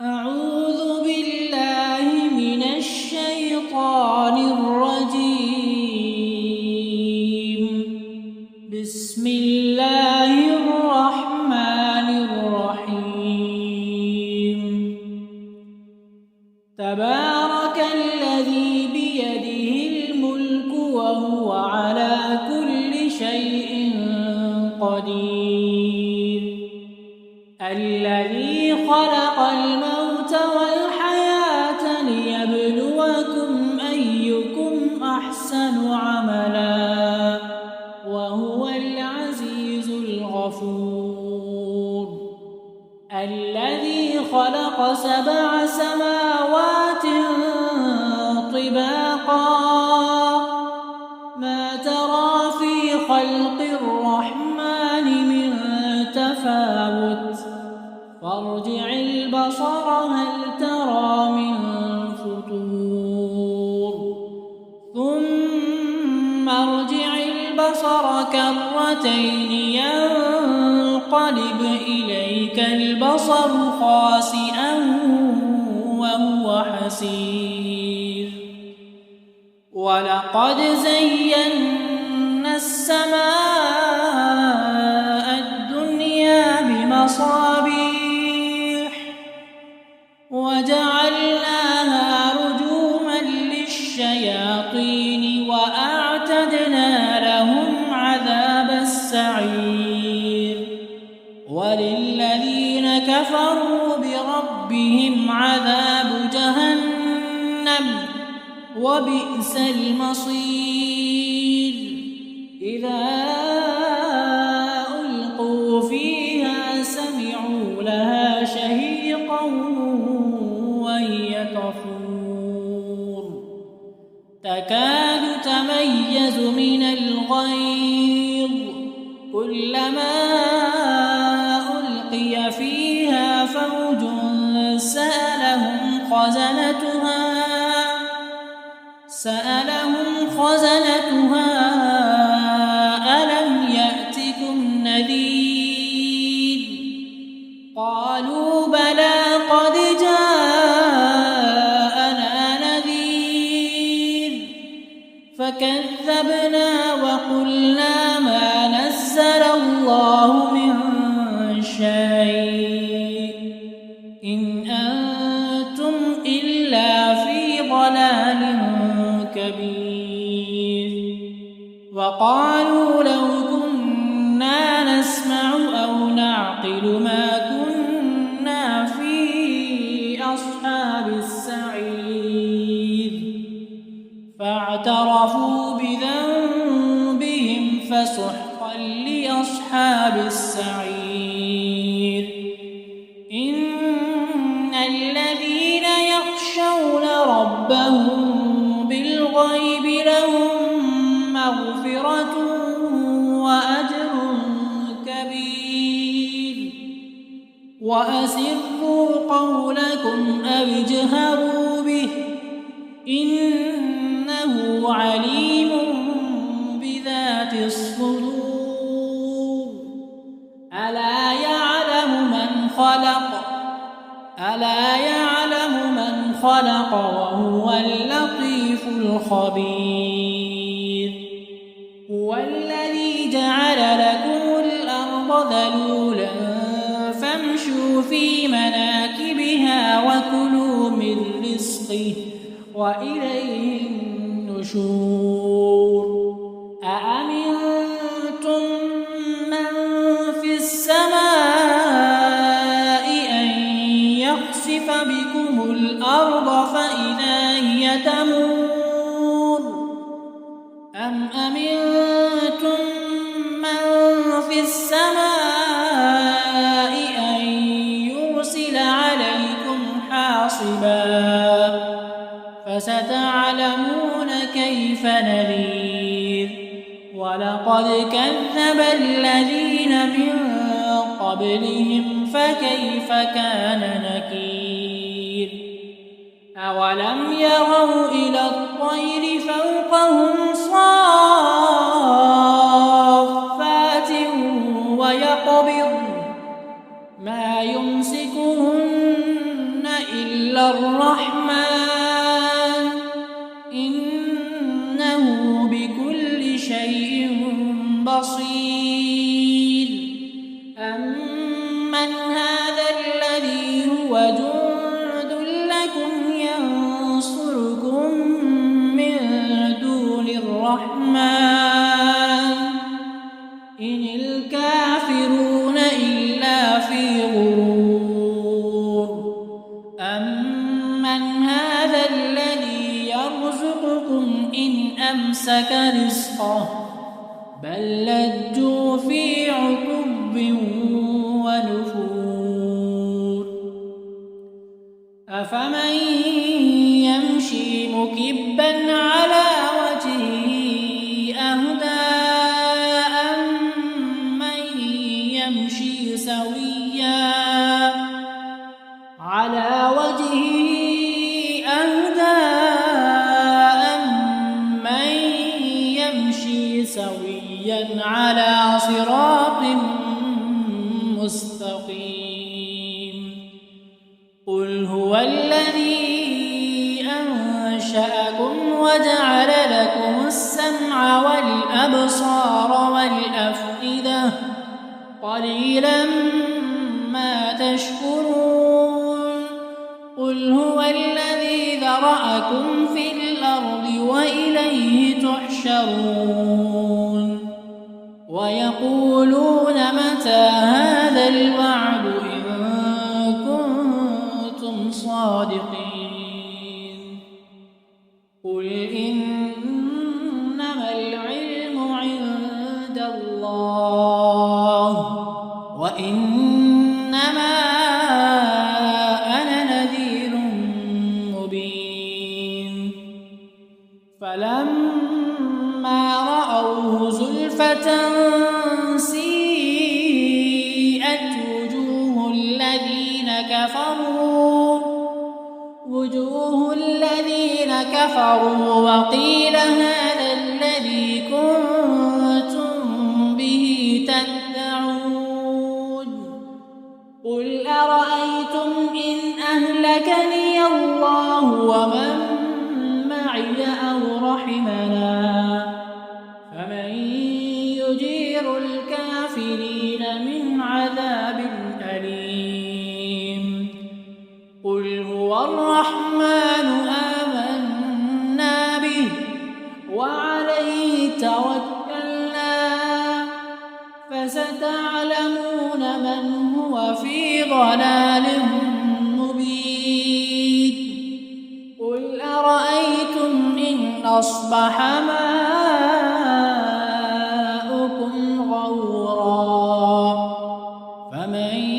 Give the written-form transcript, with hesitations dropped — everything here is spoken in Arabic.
أعوذ بالله من الشيطان الرجيم. بسم الله الرحمن الرحيم. تبارك الذي بيده الملك وهو على كل شيء قدير. الذي خلق الموت والحياة ليبلوكم أيكم أحسن عملا وهو العزيز الغفور. الذي خلق 7 سماوات طباقا ما ترى في خلق الرحمن من تفاوت فارجع البصر هل ترى من فطور ثم ارجع البصر كرتين ينقلب إليك البصر خاسئا وهو حسير. ولقد زينا السماء الدنيا بمصابيح وجعلناها رجوما للشياطين وأعتدنا لهم عذاب السعير. وللذين كفروا بربهم عذاب جهنم وبئس المصير. إذا ألقوا فيها سمعوا لها شهيقا وهي تفور تكاد تميز من الغيظ كلما ألقي فيها فوج سألهم خزنتها ألم يأتكم نذير قالوا بلى قد جاءنا نذير فكذبنا وقلنا ما نزل الله من شيء إن أنتم إلا في ضلال كبير. وقالوا لو كنا نسمع أو نعقل ما كنا في أصحاب السعير فاعترفوا بذنبهم فسحقا لأصحاب السعير. إن الذين يخشون ربهم بالغيب لهم مغفرة وأجر كبير. وأسروا قولكم أو اجهروا به إنه عليم بذات الصدور. ألا يعلم من خلق وهو اللطيف الخبير. هو الذي جعل لكم الأرض ذلولا فامشوا في مناكبها وكلوا من رزقه وإليه النشور. أأمنتم من في السماء أن يخسف بكم الأرض فإذا هي تمور أم أمنتم من في السماء أن يرسل عليكم حاصبا فستعلمون كيف نذير. ولقد كذب الذين من قبلهم فكيف كان نكير. أولم يروا إلى الطير فوقهم صافات ويقبضن ما يمسكهن إلا الرحمن إنه بكل شيء بصير أمن هذا الذي هو جند لكم ينصركم من دون الرحمن إن الكافرون إلا في غرور أمن هذا الذي يرزقكم إن أمسك رزقه بل لجوا في عتب ونفور أفمن يمشي مكبا على وجهه أهدى أمن يمشي سويا على وجهه أهدى أمن يمشي سويا على صراط مستقيم قل هو الذي أنشأكم وجعل لكم السمع والأبصار والأفئدة قليلا ما تشكرون قل هو الذي ذرأكم في الأرض وإليه تحشرون ويقولون متى هذا الوعد إن كنتم صادقين قل إنما العلم عند الله وإنما أنا نذير مبين فلما رأوه زلفة سيئت وجوه الذين كفروا وقيل هذا الذي كنتم به تدعون قل أرأيتم إن أهلكني الله ومن معي أو رحمنا فمن يجير الكافرين من عذاب أليم قل هو الرحمن آمنا به وعليه توكلنا فستعلمون من هو في ضلال مبين قل أرأيتم إن أصبح ماؤكم غورا فمن